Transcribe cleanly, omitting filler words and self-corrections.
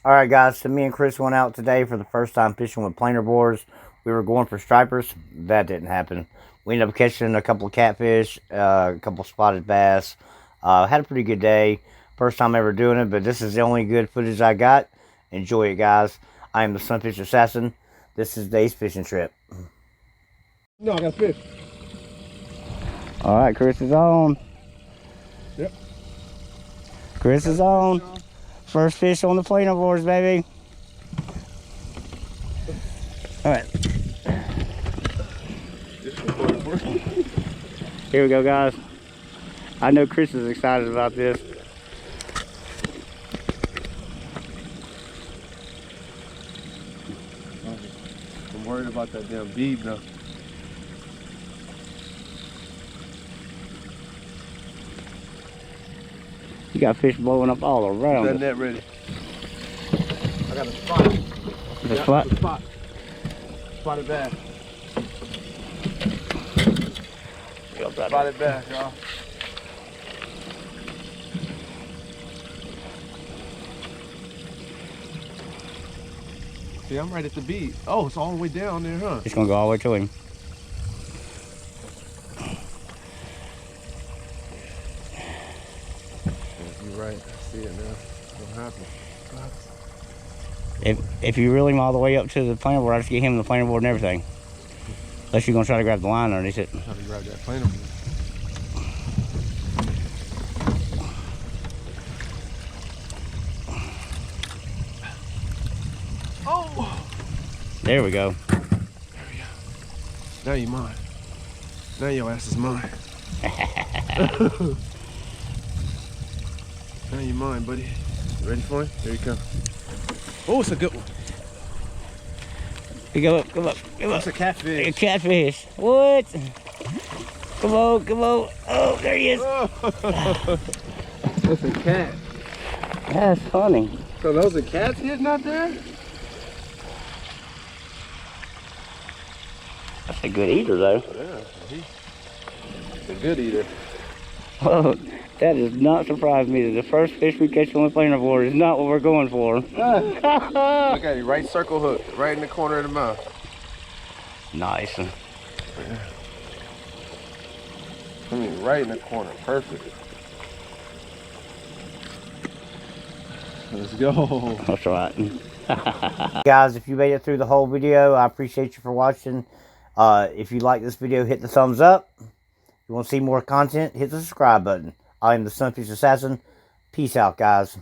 Alright guys, so me and Chris went out today for the first time fishing with planer boards. We were going for stripers. That didn't happen. We ended up catching a couple of catfish, a couple spotted bass. Had a pretty good day. First time ever doing it, but this is the only good footage I got. Enjoy it guys. I am the Sunfish Assassin. This is Dave's fishing trip. No, I got fish. Alright, Chris is on. Yep. Chris is on. First fish on the planer boards, baby. Alright. Here we go, guys. I know Chris is excited about this. I'm worried about that damn bead though. You got fish blowing up all around. That net ready. I got a spot. The spot? The spot. Spotted bass. Spotted bass, y'all. See, I'm right at the bead. Oh, it's all the way down there, huh? It's gonna go all the way to him. You're right. I see it now. What happened? If you reel him all the way up to the planer board, I just get him the planer board and everything. Unless you're gonna try to grab the line underneath it. How to grab that planer board? Oh! There we go. There we go. Now you mine. Now your ass is mine. Now you mine, buddy. You ready for it? There you go. Oh, it's a good one. Come up, come up, come up. It's a catfish. A catfish. What? Come on, come on. Oh, there he is. Oh. That's a cat. That's funny. So those are cats hidden out there? That's a good eater, though. Yeah, he's a good eater. Oh, that does not surprise me that the first fish we catch on the planer board is not what we're going for. Look at you, right circle hook, right in the corner of the mouth. Nice. Yeah. I mean, right in the corner, perfect. Let's go. That's right. Guys, if you made it through the whole video, I appreciate you for watching. If you like this video, hit the thumbs up. If you want to see more content, hit the subscribe button. I am the Sunfish Assassin. Peace out, guys.